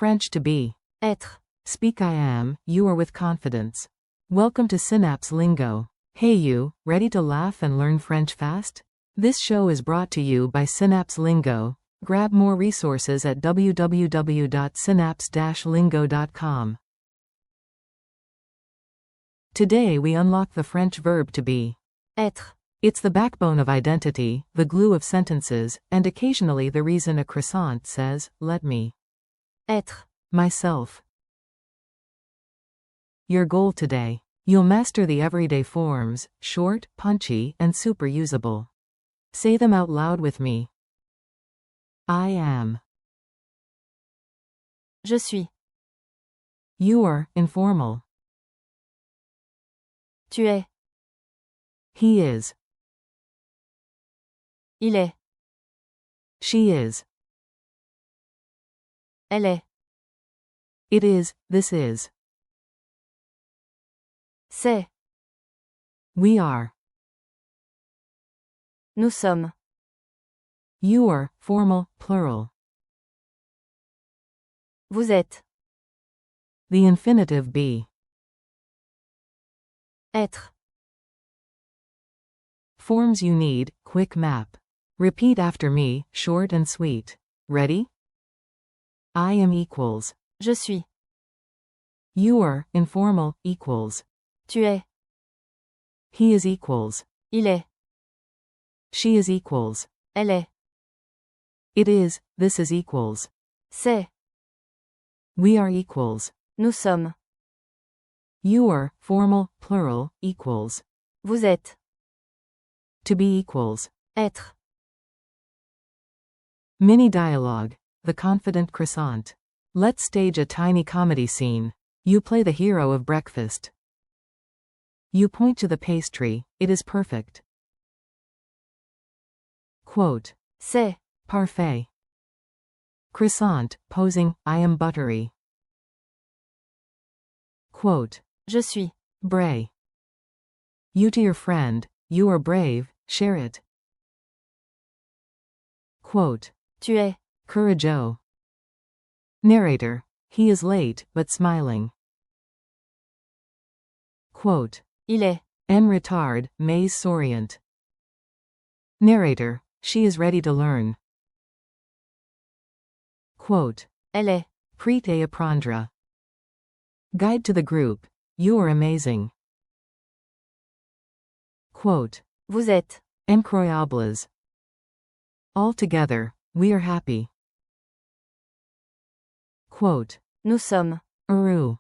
French to be. être. Speak I am, you are with confidence. Welcome to Synapse Lingo. Hey you, ready to laugh and learn French fast? This show is brought to you by Synapse Lingo. Grab more resources at www.synapse-lingo.com. Today we unlock the French verb to be. Être. It's the backbone of identity, the glue of sentences, and occasionally the reason a croissant says, let me. Être. Myself. Your goal today. You'll master the everyday forms, short, punchy, and super usable. Say them out loud with me. I am. Je suis. You are, informal. Tu es. He is. Il est. She is. Elle est. It is, this is. C'est. We are. Nous sommes. You are, formal, plural. Vous êtes. The infinitive be. Être. Forms you need, quick map. Repeat after me, short and sweet. Ready? I am equals. Je suis. You are, informal, equals. Tu es. He is equals. Il est. She is equals. Elle est. It is, this is equals. C'est. We are equals. Nous sommes. You are, formal, plural, equals. Vous êtes. To be equals. Être. Mini dialogue. The confident croissant. Let's stage a tiny comedy scene. You play the hero of breakfast. You point to the pastry, it is perfect. Quote. C'est. Parfait. Croissant, posing, I am buttery. Quote. Je suis. Bray. You to your friend, you are brave, share it. Quote. Tu es. Courageux. Narrator. He is late, but smiling. Quote. Il est. En retard, mais souriant. Narrator. She is ready to learn. Quote. Elle est. Prête à apprendre. Guide to the group. You are amazing. Quote. Vous êtes. Incroyables. All together, we are happy. Quote. Nous sommes. Heureux.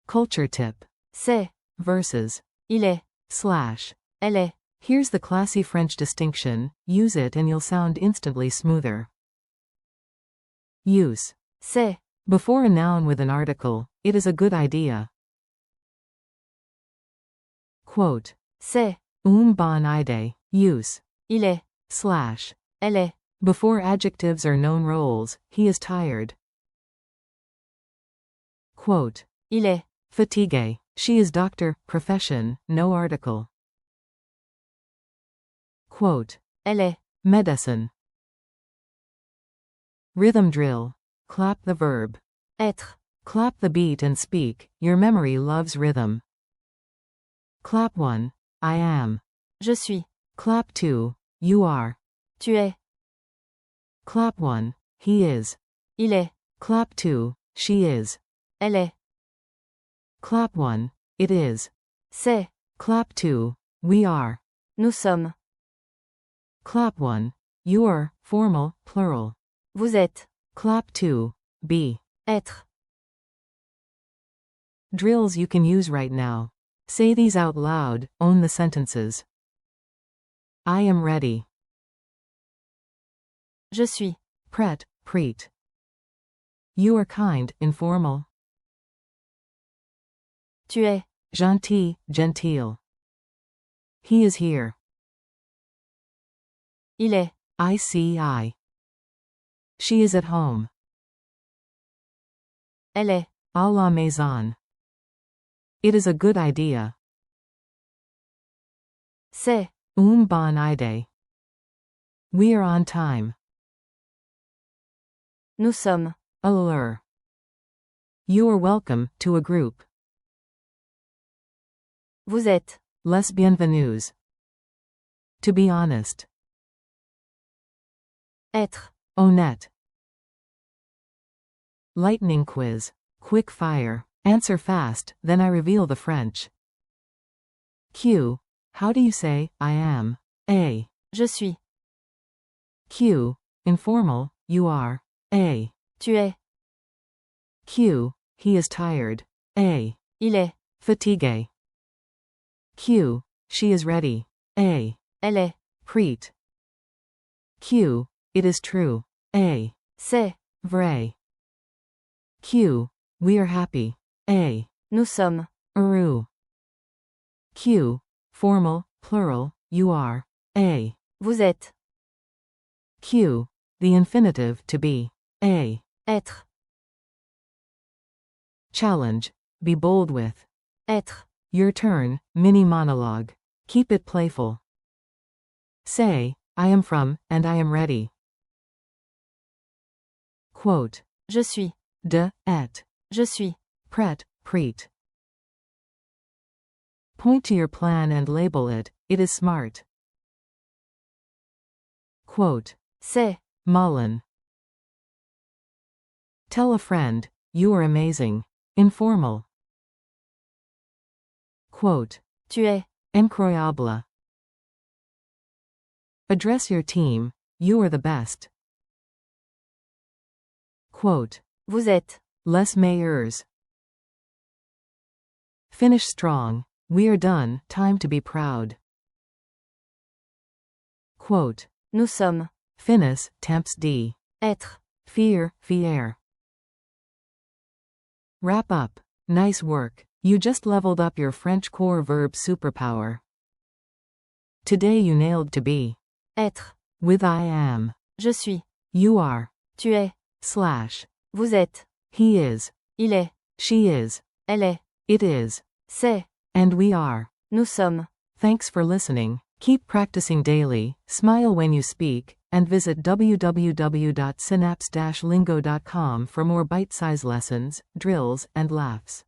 Culture tip. C'est. Versus. Il est. Slash. Elle est. Here's the classy French distinction, use it and you'll sound instantly smoother. Use. C'est. Before a noun with an article, it is a good idea. Quote. C'est. Une bonne idée. Use. Il est. Slash. Elle est. Before adjectives or known roles, he is tired. Quote. Il est. Fatigué. She is doctor, profession, no article. Quote. Elle est. Medicine. Rhythm drill. Clap the verb. Être. Clap the beat and speak, your memory loves rhythm. Clap 1. I am. Je suis. Clap 2. You are. Tu es. Clap 1. He is. Il est. Clap 2. She is. Elle est. Clap 1. It is. C'est. Clap 2. We are. Nous sommes. Clap 1. You are, formal, plural. Vous êtes. Clap 2. Be. Être. Drills you can use right now. Say these out loud, own the sentences. I am ready. Je suis. Prêt, prête. You are kind, informal. Tu es. Gentil, genteel. He is here. Il est. I see I. She is at home. Elle est. À la maison. It is a good idea. C'est. Une bonne idée. We are on time. Nous sommes. allure. You are welcome to a group. Vous êtes. Les bienvenus. To be honest. Être. Honnête. Lightning quiz. Quick fire. Answer fast, then I reveal the French. Q. How do you say, I am? A. Je suis. Q. Informal, you are. A. Tu es. Q. He is tired. A. Il est. Fatigué. Q. She is ready. A. Elle est. Prête. Q. It is true. A. C'est. Vrai. Q. We are happy. A. Nous sommes. Heureux. Q. Formal, plural, you are. A. Vous êtes. Q. The infinitive to be. A. Être. Challenge. Be bold with. Être. Your turn, mini monologue. Keep it playful. Say, I am from, and I am ready. Quote. Je suis. Et. Je suis. Prêt, prête. Point to your plan and label it, it is smart. Quote. C'est. Mullen. Tell a friend, you are amazing. Informal. Quote. Tu es. Incroyable. Address your team, you are the best. Quote. Vous êtes. Les meilleurs. Finish strong, we are done, time to be proud. Quote. Nous sommes. Finis, temps d. Être. Fier. Wrap up. Nice work. You just leveled up your French core verb superpower. Today you nailed to be. Être. With I am. Je suis. You are. Tu es. Slash. Vous êtes. He is. Il est. She is. Elle est. It is. C'est. And we are. Nous sommes. Thanks for listening. Keep practicing daily, smile when you speak, and visit www.synapse-lingo.com for more bite-sized lessons, drills, and laughs.